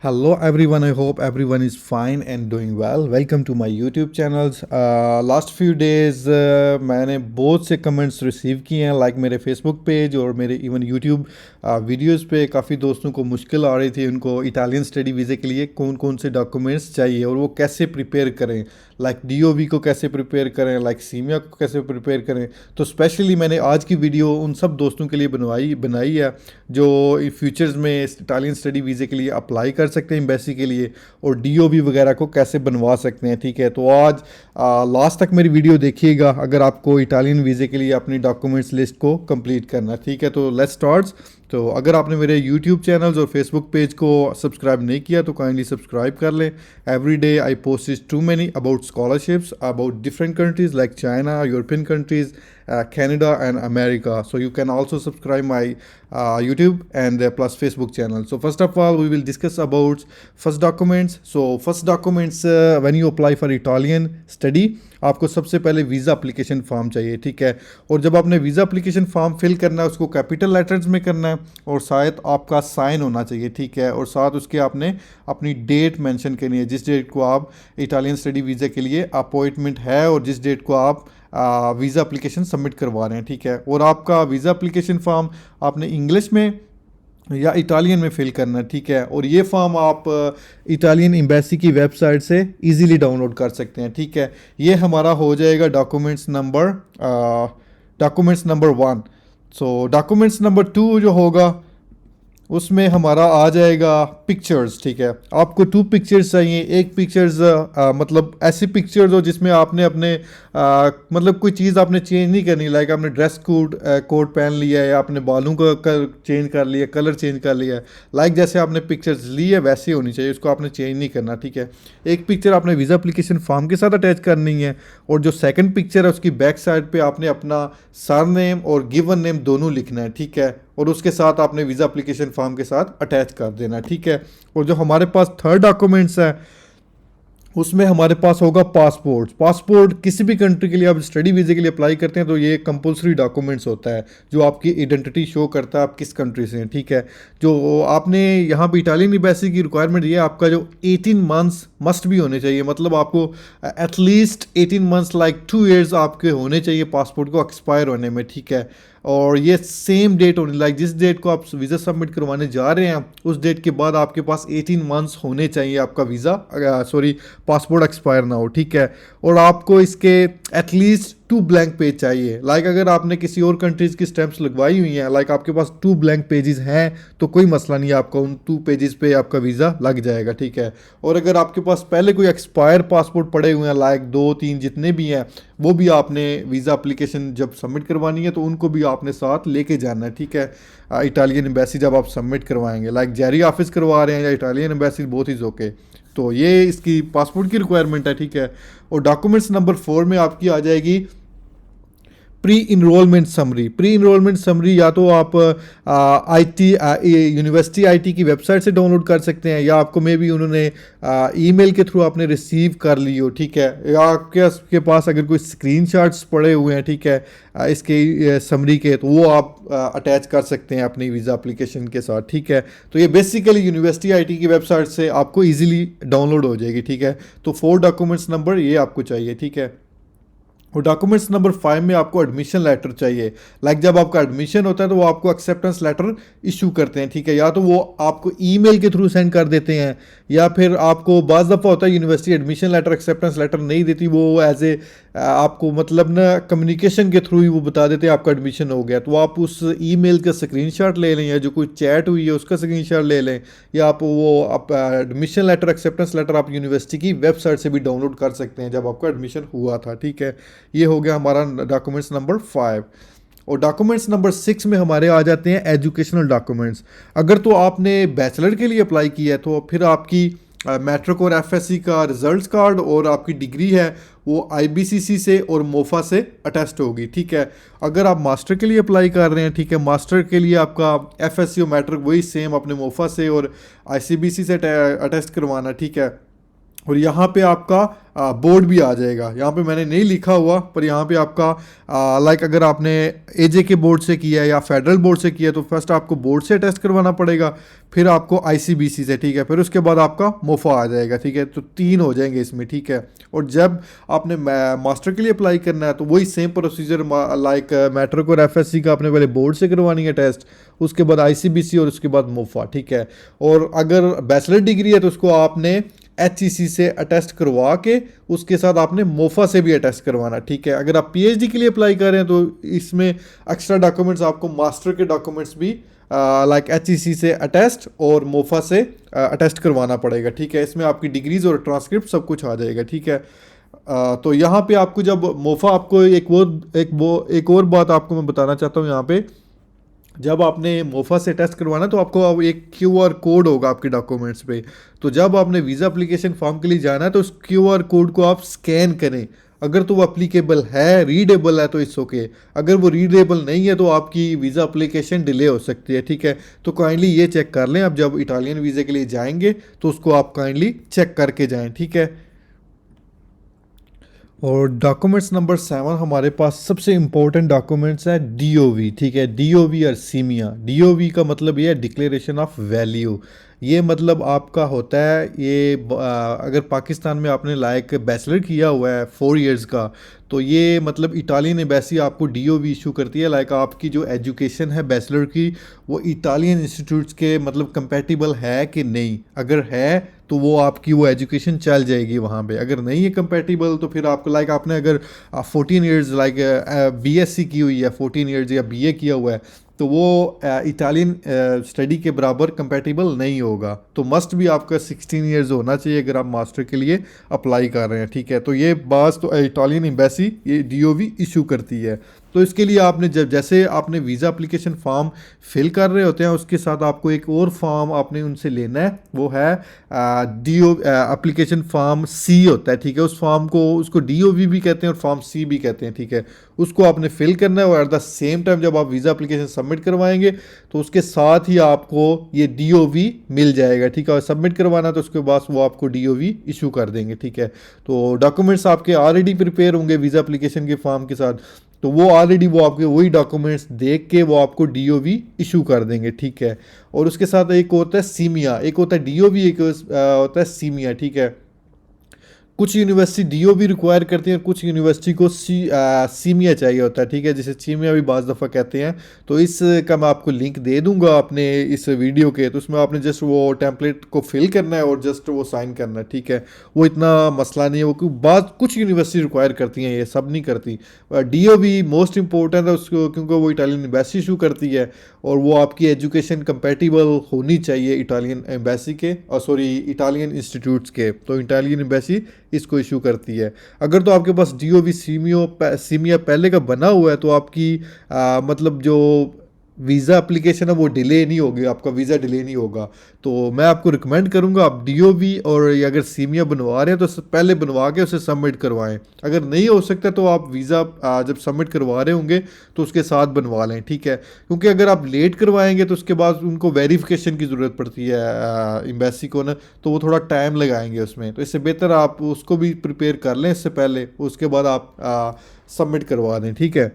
Hello everyone, I hope everyone is fine and doing well. Welcome to my YouTube channels. Last few days मैंने बहुत से comments receive किए हैं like मेरे Facebook page और मेरे इवन यूट्यूब वीडियोस पे काफ़ी दोस्तों को मुश्किल आ रही थी उनको इटालियन स्टडी वीज़े के लिए कौन कौन से डॉक्यूमेंट्स चाहिए और वो कैसे प्रिपेयर करें, लाइक डीओवी को कैसे प्रिपेयर करें, लाइक सीमिया को कैसे प्रिपेयर करें। तो स्पेशली मैंने आज की वीडियो उन सब दोस्तों के लिए बनाई है जो फ्यूचर्स में इटालियन स्टडी वीज़े के लिए अप्लाई कर सकते हैं एम्बेसी के लिए, और डीओवी वगैरह को कैसे बनवा सकते हैं। ठीक है, तो आज लास्ट तक मेरी वीडियो देखिएगा अगर आपको इटालियन वीज़े के लिए अपनी डॉक्यूमेंट्स लिस्ट को कंप्लीट करना है। ठीक है, तो लेट्स स्टार्ट। तो अगर आपने मेरे यूट्यूब चैनल्स और फेसबुक पेज को सब्सक्राइब नहीं किया तो काइंडली सब्सक्राइब कर लें। Every day I post is too many about scholarships about different countries like China, European countries, Canada and America. So you can also subscribe my YouTube and plus Facebook channel. So first of all, we will discuss about first documents. So first documents when you apply for Italian study, आपको सबसे पहले visa application form चाहिए। ठीक है, और जब आपने visa application form fill करना है उसको कैपिटल लेटर्स में करना है और साथ आपका साइन होना चाहिए। ठीक है, और साथ उसके आपने अपनी डेट मेंशन करनी है, जिस डेट को आप इटालियन स्टडी वीज़ा के लिए अपॉइंटमेंट है और जिस डेट को आप वीज़ा एप्लीकेशन सबमिट करवा रहे हैं। ठीक है, और आपका वीज़ा एप्लीकेशन फॉर्म आपने इंग्लिश में या इटालियन में फिल करना है। ठीक है, और ये फॉर्म आप इटालियन एम्बेसी की वेबसाइट से इजीली डाउनलोड कर सकते हैं। ठीक है, ये हमारा हो जाएगा डॉक्यूमेंट्स नंबर 1। सो डॉक्यूमेंट्स नंबर 2 जो होगा उसमें हमारा आ जाएगा पिक्चर्स। ठीक है, आपको 2 पिक्चर्स चाहिए। एक पिक्चर्स मतलब ऐसी पिक्चर्स हो जिसमें आपने अपने मतलब कोई चीज़ आपने चेंज नहीं करनी, लाइक आपने ड्रेस कोड पहन लिया है या आपने बालों का चेंज कर लिया, कलर चेंज कर लिया है, लाइक जैसे आपने पिक्चर्स ली है वैसी होनी चाहिए, उसको आपने चेंज नहीं करना। ठीक है, एक पिक्चर आपने वीज़ा एप्लीकेशन फॉर्म के साथ अटैच करनी है और जो सेकंड पिक्चर है उसकी बैक साइड पे आपने अपना सरनेम और गिवन नेम दोनों लिखना है। ठीक है, और उसके साथ आपने वीज़ा एप्लीकेशन फॉर्म के साथ अटैच कर देना। ठीक है, और जो हमारे पास थर्ड डॉक्यूमेंट्स है उसमें हमारे पास होगा पासपोर्ट। किसी भी कंट्री के लिए आप स्टडी वीज़े के लिए अप्लाई करते हैं तो ये कंपलसरी डॉक्यूमेंट्स होता है जो आपकी आइडेंटिटी शो करता है आप किस कंट्री से हैं। ठीक है, जो आपने यहाँ पे इटालियन एम्बेसी की रिक्वायरमेंट ये है आपका जो 18 मंथ्स मस्ट भी होने चाहिए, मतलब आपको एटलीस्ट 18 मंथ्स लाइक 2 ईयर्स आपके होने चाहिए पासपोर्ट को एक्सपायर होने में। ठीक है, और ये सेम डेट होनी, लाइक जिस डेट को आप वीज़ा सबमिट करवाने जा रहे हैं उस डेट के बाद आपके पास 18 मंथ्स होने चाहिए आपका पासपोर्ट एक्सपायर ना हो। ठीक है, और आपको इसके एटलीस्ट 2 ब्लैंक पेज चाहिए, लाइक अगर आपने किसी और कंट्रीज़ की स्टैंप्स लगवाई हुई हैं, लाइक आपके पास 2 ब्लैंक पेजेस हैं तो कोई मसला नहीं है, आपका उन 2 पेजेस पे आपका वीज़ा लग जाएगा। ठीक है, और अगर आपके पास पहले कोई एक्सपायर पासपोर्ट पड़े हुए हैं लाइक 2-3 जितने भी हैं वो भी आपने वीज़ा एप्लीकेशन जब सबमिट करवानी है तो उनको भी आपने साथ लेके जाना है। ठीक है, इटालियन एम्बेसी जब आप सबमिट करवाएंगे, लाइक जेरी ऑफिस करवा रहे हैं या Italian embassy, both is okay. तो ये इसकी पासपोर्ट की रिक्वायरमेंट है। ठीक है, और डॉक्यूमेंट्स नंबर 4 में आपकी आ जाएगी प्री इनरोलमेंट समरी। या तो आप आईटी यूनिवर्सिटी आईटी की वेबसाइट से डाउनलोड कर सकते हैं या आपको मे बी उन्होंने ईमेल के थ्रू आपने रिसीव कर ली हो। ठीक है, या आपके पास अगर कोई स्क्रीनशॉट्स पड़े हुए हैं, ठीक है, इसके समरी के, तो वो आप अटैच कर सकते हैं अपनी वीज़ा एप्लीकेशन के साथ। ठीक है, तो ये बेसिकली यूनिवर्सिटी आईटी की वेबसाइट से आपको ईजिली डाउनलोड हो जाएगी। ठीक है, तो 4 डॉक्यूमेंट्स नंबर ये आपको चाहिए। ठीक है, और डॉक्यूमेंट्स नंबर 5 में आपको एडमिशन लेटर चाहिए, लाइक जब आपका एडमिशन होता है तो वो आपको एक्सेप्टेंस लेटर इशू करते हैं। ठीक है, या तो वो आपको ईमेल के थ्रू सेंड कर देते हैं या फिर आपको बाज़ दफ़ा होता है university admission letter acceptance letter नहीं देती, वो एज ए आपको मतलब ना कम्युनिकेशन के थ्रू ही वो बता देते हैं आपका एडमिशन हो गया, तो आप उस ईमेल का स्क्रीनशॉट ले लें या जो कोई चैट हुई है उसका स्क्रीनशॉट ले लें, या आप एडमिशन लेटर एक्सेप्टेंस लेटर आप यूनिवर्सिटी की वेबसाइट से भी डाउनलोड कर सकते हैं जब आपका एडमिशन हुआ था। ठीक है, ये हो गया हमारा डॉक्यूमेंट्स नंबर 5। और डॉक्यूमेंट्स नंबर 6 में हमारे आ जाते हैं एजुकेशनल डॉक्यूमेंट्स। अगर तो आपने बैचलर के लिए अप्लाई किया है तो फिर आपकी मैट्रिक और एफएससी का रिजल्ट्स कार्ड और आपकी डिग्री है वो आईबीसीसी से और मोफा से अटेस्ट होगी। ठीक है, अगर आप मास्टर के लिए अप्लाई कर रहे हैं, ठीक है, मास्टर के लिए आपका एफएससी और मैट्रिक वही सेम अपने मोफा से और आईसीबीसी से अटेस्ट करवाना। ठीक है, और यहाँ पे आपका बोर्ड भी आ जाएगा। यहाँ पे मैंने नहीं लिखा हुआ, पर यहाँ पे आपका लाइक अगर आपने एजे के बोर्ड से किया है या फेडरल बोर्ड से किया है तो फर्स्ट आपको बोर्ड से टेस्ट करवाना पड़ेगा, फिर आपको आईसीबीसी से, ठीक है, फिर उसके बाद आपका मोफा आ जाएगा, ठीक है। तो 3 हो जाएंगे इसमें, ठीक है। और जब आपने मास्टर के लिए अप्लाई करना है तो वही सेम प्रोसीजर, लाइक मैट्रिक और एफएससी का आपने पहले बोर्ड से करवानी है टेस्ट, उसके बाद आईसीबीसी और उसके बाद मोफा, ठीक है। और अगर बैचलर डिग्री है तो उसको आपने एचईसी से अटेस्ट करवा के उसके साथ आपने मोफा से भी अटेस्ट करवाना, ठीक है। अगर आप पीएचडी के लिए अप्लाई कर रहे हैं तो इसमें एक्स्ट्रा डॉक्यूमेंट्स आपको मास्टर के डॉक्यूमेंट्स भी लाइक एचईसी से अटेस्ट और मोफा से अटेस्ट करवाना पड़ेगा, ठीक है। इसमें आपकी डिग्रीज और ट्रांसक्रिप्ट सब कुछ आ जाएगा, ठीक है। तो यहाँ पे आपको जब मोफा, आपको एक और बात आपको मैं बताना चाहता हूँ यहाँ पे, जब आपने मोफा से टेस्ट करवाना तो आपको अब एक क्यूआर कोड होगा आपके डॉक्यूमेंट्स पे। तो जब आपने वीज़ा एप्लीकेशन फॉर्म के लिए जाना है तो उस क्यूआर कोड को आप स्कैन करें। अगर तो वो अप्लीकेबल है, रीडेबल है तो इट्स ओके, अगर वो रीडेबल नहीं है तो आपकी वीज़ा एप्लीकेशन डिले हो सकती है, ठीक है। तो काइंडली ये चेक कर लें, आप जब इटालियन वीज़े के लिए जाएंगे तो उसको आप काइंडली चेक करके जाएं, ठीक है। और डॉक्यूमेंट्स नंबर 7 हमारे पास सबसे इम्पोर्टेंट डॉक्यूमेंट्स है डीओवी, ठीक है। डीओवी और सीमिया। डीओवी का मतलब ये है डिक्लेरेशन ऑफ वैल्यू। ये मतलब आपका होता है ये अगर पाकिस्तान में आपने लाइक बैचलर किया हुआ है 4 इयर्स का, तो ये मतलब इटालियन एम्बेसी आपको डीओवी इशू करती है, लाइक आपकी जो एजुकेशन है बैचलर की वो इटालियन इंस्टीट्यूट्स के मतलब कंपैटिबल है कि नहीं। अगर है तो वो आपकी वो एजुकेशन चल जाएगी वहाँ पे, अगर नहीं है कंपैटिबल तो फिर आपको लाइक आपने अगर 14 इयर्स लाइक बीएससी की हुई है 14 इयर्स या बीए किया हुआ है तो वो इटालियन स्टडी के बराबर कंपैटिबल नहीं होगा। तो मस्ट भी आपका 16 इयर्स होना चाहिए अगर आप मास्टर के लिए अप्लाई कर रहे हैं, ठीक है। तो ये बात तो इटालियन एम्बेसी ये डीओवी इशू करती है। तो इसके लिए आपने जब जैसे आपने वीज़ा एप्लीकेशन फॉर्म फिल कर रहे होते हैं उसके साथ आपको एक और फॉर्म आपने उनसे लेना है, वो है डीओ एप्लीकेशन फॉर्म सी होता है, ठीक है। उस फॉर्म को उसको डीओवी भी कहते हैं और फॉर्म सी भी कहते हैं, ठीक है। उसको आपने फिल करना है और एट द सेम टाइम जब आप वीज़ा एप्लीकेशन सबमिट करवाएंगे तो उसके साथ ही आपको ये डीओवी मिल जाएगा, ठीक है। और सबमिट करवाना तो उसके बाद वो आपको डीओवी इशू कर देंगे, ठीक है। तो डॉक्यूमेंट्स आपके ऑलरेडी प्रिपेयर होंगे वीज़ा एप्लीकेशन के फॉर्म के साथ, तो वो ऑलरेडी वो आपके वही डॉक्यूमेंट्स देख के वो आपको डीओवी इशू कर देंगे, ठीक है। और उसके साथ एक होता है सीमिया, एक होता है डीओवी, एक होता है सीमिया, ठीक है। कुछ यूनिवर्सिटी डीओवी रिक्वायर करती हैं, कुछ यूनिवर्सिटी को सीमिया चाहिए होता है, ठीक है, जिसे सीमिया भी बाज़ दफ़ा कहते हैं। तो इसका मैं आपको लिंक दे दूंगा अपने इस वीडियो के, तो उसमें आपने जस्ट वो टेम्पलेट को फिल करना है और जस्ट वो साइन करना है, ठीक है। वो इतना मसला नहीं है, वो बात कुछ यूनिवर्सिटी रिक्वायर करती हैं, ये सब नहीं करती। डीओवी मोस्ट इंपॉर्टेंट है उसको, क्योंकि वो इटालियन एम्बेसी इशू करती है और वो आपकी एजुकेशन कंपैटिबल होनी चाहिए इटालियन एम्बेसी के, और सॉरी इटालियन इंस्टीट्यूट्स के। तो इटालियन एम्बेसी इसको इशू करती है। अगर तो आपके पास डीओवी सीमिया पहले का बना हुआ है तो आपकी मतलब जो वीज़ा एप्लीकेशन है वो डिले नहीं होगी, आपका वीज़ा डिले नहीं होगा। तो मैं आपको रिकमेंड करूंगा आप डीओवी और अगर सीमिया बनवा रहे हैं तो पहले बनवा के उसे सबमिट करवाएं। अगर नहीं हो सकता तो आप वीज़ा जब सबमिट करवा रहे होंगे तो उसके साथ बनवा लें, ठीक है। क्योंकि अगर आप लेट करवाएंगे तो उसके बाद उनको वेरिफिकेशन की ज़रूरत पड़ती है एम्बेसी को ना, तो वो थोड़ा टाइम लगाएंगे उसमें। तो इससे बेहतर आप उसको भी प्रिपेयर कर लें इससे पहले, उसके बाद आप सबमिट करवा दें, ठीक है।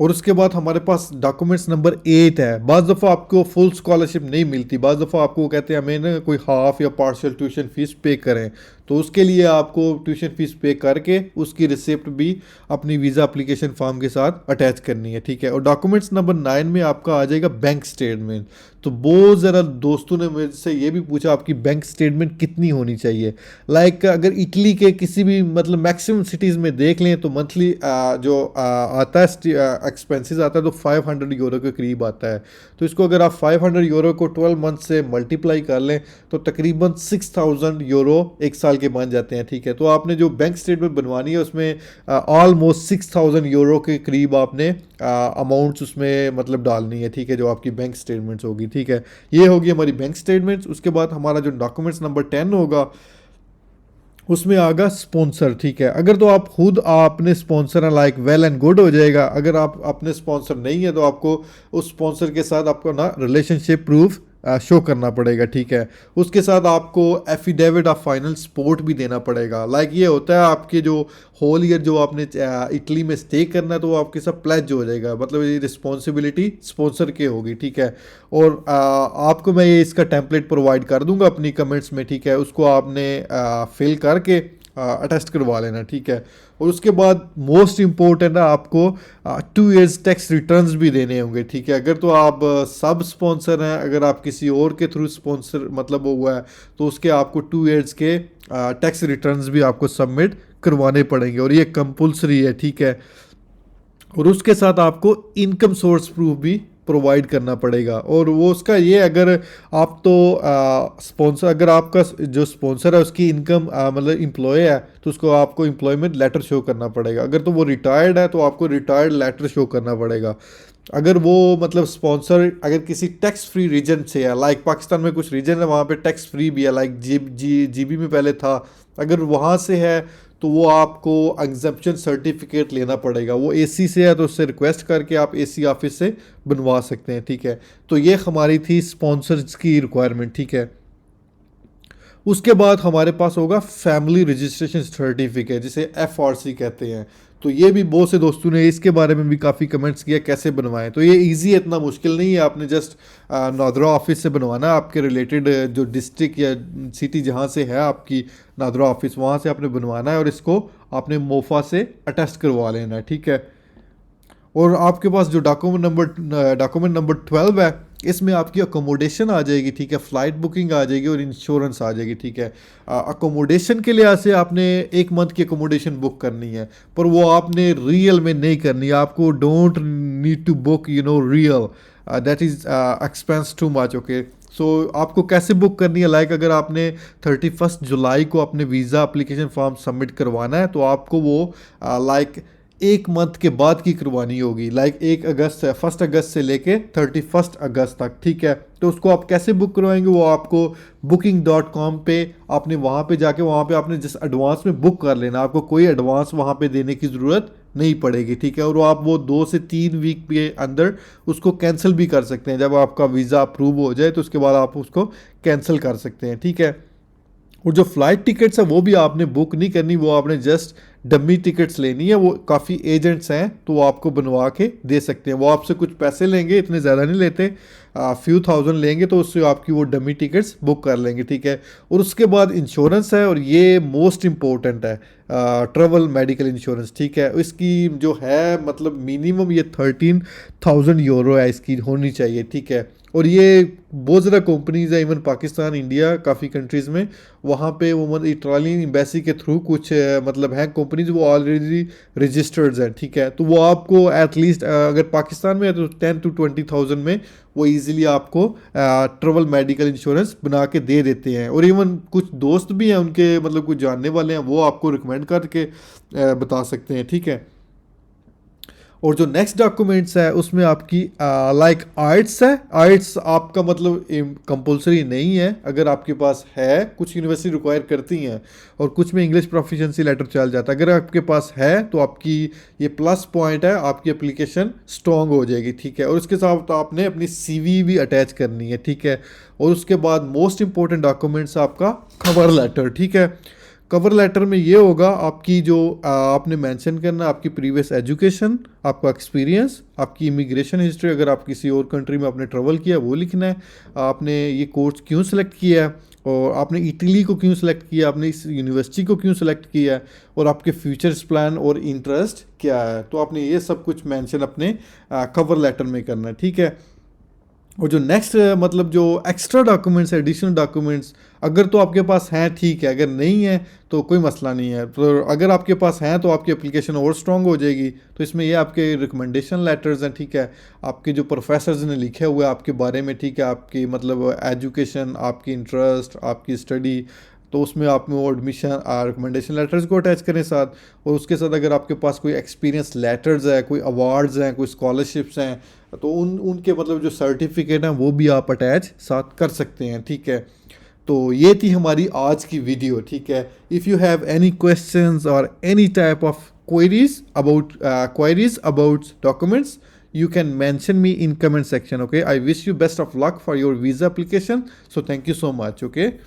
और उसके बाद हमारे पास डॉक्यूमेंट्स नंबर 8 है। बाज़ दफ़ा आपको फुल स्कॉलरशिप नहीं मिलती, बाज़ दफ़ा आपको वो कहते हैं हमें ना कोई हाफ या पार्शियल ट्यूशन फ़ीस पे करें, तो उसके लिए आपको ट्यूशन फ़ीस पे करके उसकी रिसिप्ट भी अपनी वीज़ा एप्लीकेशन फॉर्म के साथ अटैच करनी है, ठीक है। और डॉक्यूमेंट्स नंबर 9 में आपका आ जाएगा बैंक स्टेटमेंट। तो बहुत ज़रा दोस्तों ने मेरे से ये भी पूछा आपकी बैंक स्टेटमेंट कितनी होनी चाहिए। लाइक अगर इटली के किसी भी मतलब मैक्सिमम सिटीज़ में देख लें तो मंथली जो आता है एक्सपेंसेस आता है तो 500 यूरो के करीब आता है। तो इसको अगर आप 500 यूरो को 12 मंथ से मल्टीप्लाई कर लें तो तकरीबन 6000 यूरो एक साल के बन जाते हैं, ठीक है। तो आपने जो बैंक स्टेटमेंट बनवानी है उसमें ऑलमोस्ट 6000 यूरो के करीब आपने अमाउंट्स उसमें मतलब डालनी है, ठीक है, जो आपकी बैंक स्टेटमेंट्स होगी, ठीक है। ये होगी हमारी बैंक स्टेटमेंट्स। उसके बाद हमारा जो डॉक्यूमेंट्स नंबर 10 होगा उसमें आगा स्पॉन्सर, ठीक है। अगर तो आप खुद आपने स्पॉन्सर हैं लाइक वेल एंड गुड हो जाएगा। अगर आप अपने स्पॉन्सर नहीं है तो आपको उस स्पॉन्सर के साथ आपको ना रिलेशनशिप प्रूफ शो करना पड़ेगा, ठीक है। उसके साथ आपको एफिडेविट ऑफ फाइनल सपोर्ट भी देना पड़ेगा। लाइक ये होता है आपके जो होल ईयर जो आपने इटली में स्टे करना है तो वो आपके साथ प्लेज हो जाएगा, मतलब ये रिस्पॉन्सिबिलिटी स्पॉन्सर की होगी, ठीक है। और आपको मैं ये इसका टेम्पलेट प्रोवाइड कर दूंगा अपनी कमेंट्स में, ठीक है। उसको आपने फिल करके अटेस्ट करवा लेना, ठीक है। और उसके बाद मोस्ट इम्पोर्टेंट है आपको 2 years टैक्स रिटर्न्स भी देने होंगे, ठीक है। अगर तो आप सब स्पॉन्सर हैं, अगर आप किसी और के थ्रू स्पॉन्सर मतलब वो हुआ है तो उसके आपको 2 years के टैक्स रिटर्न्स भी आपको सबमिट करवाने पड़ेंगे और ये कंपल्सरी है, ठीक है। और उसके साथ आपको इनकम सोर्स प्रूफ भी प्रोवाइड करना पड़ेगा। और वो उसका ये, अगर आप तो स्पॉन्सर, अगर आपका जो स्पॉन्सर है उसकी इनकम मतलब एम्प्लॉय है तो उसको आपको एम्प्लॉयमेंट लेटर शो करना पड़ेगा। अगर तो वो रिटायर्ड है तो आपको रिटायर्ड लेटर शो करना पड़ेगा। अगर वो मतलब स्पॉन्सर अगर किसी टैक्स फ्री रीजन से है, लाइक पाकिस्तान में कुछ रीजन है वहाँ पे टैक्स फ्री भी है, लाइक जीबी में पहले था, अगर वहाँ से है तो वो आपको एग्जम्पशन सर्टिफिकेट लेना पड़ेगा। वो एसी से है तो उससे रिक्वेस्ट करके आप एसी ऑफिस से बनवा सकते हैं, ठीक है। तो ये हमारी थी स्पॉन्सर्स की रिक्वायरमेंट, ठीक है। उसके बाद हमारे पास होगा फैमिली रजिस्ट्रेशन सर्टिफिकेट, जिसे एफआरसी कहते हैं। तो ये भी बहुत से दोस्तों ने इसके बारे में भी काफ़ी कमेंट्स किया कैसे बनवाएं। तो ये इजी है, इतना मुश्किल नहीं है। आपने जस्ट नादरा ऑफिस से बनवाना है, आपके रिलेटेड जो डिस्ट्रिक्ट या सिटी जहाँ से है आपकी नादरा ऑफिस, वहाँ से आपने बनवाना है और इसको आपने मोफा से अटेस्ट करवा लेना है, ठीक है। और आपके पास जो डॉक्यूमेंट नंबर 12 है, इसमें आपकी अकोमोडेशन आ जाएगी, ठीक है। फ़्लाइट बुकिंग आ जाएगी और इंश्योरेंस आ जाएगी, ठीक है। अकोमोडेशन के लिहाज से आपने 1 मंथ की अकोमोडेशन बुक करनी है, पर वो आपने रियल में नहीं करनी है। आपको don't need to book real, that is expense too much, okay. So आपको कैसे बुक करनी है, लाइक अगर आपने 31 जुलाई को अपने वीज़ा एप्लीकेशन फॉर्म सबमिट करवाना है तो आपको वो लाइक 1 मंथ के बाद की करवानी होगी, लाइक 1 अगस्त से लेके 31 अगस्त तक, ठीक है। तो उसको आप कैसे बुक करवाएंगे, वो आपको booking.com पे आपने वहाँ पे जाके वहाँ पे आपने जिस एडवांस में बुक कर लेना, आपको कोई एडवांस वहाँ पे देने की ज़रूरत नहीं पड़ेगी, ठीक है। और आप वो 2 से 3 वीक के अंदर उसको कैंसिल भी कर सकते हैं। जब आपका वीज़ा अप्रूव हो जाए तो उसके बाद आप उसको कैंसिल कर सकते हैं, ठीक है। और जो फ़्लाइट टिकट्स है वो भी आपने बुक नहीं करनी, वो आपने जस्ट डमी टिकट्स लेनी है। वो काफ़ी एजेंट्स हैं तो वो आपको बनवा के दे सकते हैं। वो आपसे कुछ पैसे लेंगे, इतने ज़्यादा नहीं लेते, फ्यू थाउजेंड लेंगे, तो उससे आपकी वो डमी टिकट्स बुक कर लेंगे, ठीक है। और उसके बाद इंश्योरेंस है, और ये मोस्ट इम्पोर्टेंट है, ट्रेवल मेडिकल इंश्योरेंस, ठीक है। इसकी जो है मतलब मिनिमम ये 13,000 यूरो है, इसकी होनी चाहिए, ठीक है। और ये बहुत ज़्यादा कंपनीज है, इवन पाकिस्तान, इंडिया, काफ़ी कंट्रीज़ में वहाँ पे वो मतलब इटालियन एम्बेसी के थ्रू कुछ मतलब हैं कंपनीज, वो ऑलरेडी रजिस्टर्ड हैं, ठीक है। तो वो आपको एटलीस्ट अगर पाकिस्तान में है तो 10 to 20,000 में वो इजीली आपको ट्रेवल मेडिकल इंश्योरेंस बना के दे देते हैं। और इवन कुछ दोस्त भी हैं उनके, मतलब कुछ जानने वाले हैं, वो आपको रिकमेंड करके बता सकते हैं, ठीक है। और जो नेक्स्ट डॉक्यूमेंट्स है उसमें आपकी लाइक आर्ट्स है। आर्ट्स आपका मतलब कंपलसरी नहीं है, अगर आपके पास है, कुछ यूनिवर्सिटी रिक्वायर करती हैं और कुछ में इंग्लिश प्रोफिशिएंसी लेटर चल जाता है। अगर आपके पास है तो आपकी ये प्लस पॉइंट है, आपकी एप्लीकेशन स्ट्रॉन्ग हो जाएगी, ठीक है। और उसके साथ तो आपने अपनी सीवी भी अटैच करनी है, ठीक है। और उसके बाद मोस्ट इंपॉर्टेंट डॉक्यूमेंट्स आपका कवर लेटर, ठीक है। कवर लेटर में ये होगा आपकी जो आपने मेंशन करना आपकी प्रीवियस एजुकेशन, आपका एक्सपीरियंस, आपकी इमिग्रेशन हिस्ट्री, अगर आप किसी और कंट्री में आपने ट्रेवल किया वो लिखना है, आपने ये कोर्स क्यों सेलेक्ट किया है, और आपने इटली को क्यों सेलेक्ट किया, आपने इस यूनिवर्सिटी को क्यों सेलेक्ट किया है, और आपके फ्यूचर्स प्लान और इंटरेस्ट क्या है। तो आपने ये सब कुछ मेंशन अपने कवर लेटर में करना है, ठीक है। और जो नेक्स्ट मतलब जो एक्स्ट्रा डॉक्यूमेंट्स, एडिशनल डॉक्यूमेंट्स, अगर तो आपके पास हैं ठीक है, अगर नहीं है तो कोई मसला नहीं है। तो अगर आपके पास हैं तो आपकी एप्लीकेशन और स्ट्रॉन्ग हो जाएगी। तो इसमें ये आपके रिकमेंडेशन लेटर्स हैं, ठीक है, आपके जो प्रोफेसर्स ने लिखे हुए हैं आपके बारे में, ठीक है, आपकी मतलब एजुकेशन, आपकी इंटरेस्ट, आपकी स्टडी, तो उसमें आप वो एडमिशन रिकमेंडेशन लेटर्स को अटैच करें साथ। और उसके साथ अगर आपके पास कोई एक्सपीरियंस लेटर्स है, कोई अवार्ड्स हैं, कोई स्कॉलरशिप्स हैं, तो उनके मतलब जो सर्टिफिकेट हैं वो भी आप अटैच साथ कर सकते हैं, ठीक है। तो ये थी हमारी आज की वीडियो, ठीक है। If you have any questions और any type of queries about documents, you can mention me in comment section. Okay, I wish you best of luck for your visa application. So thank you so much. Okay.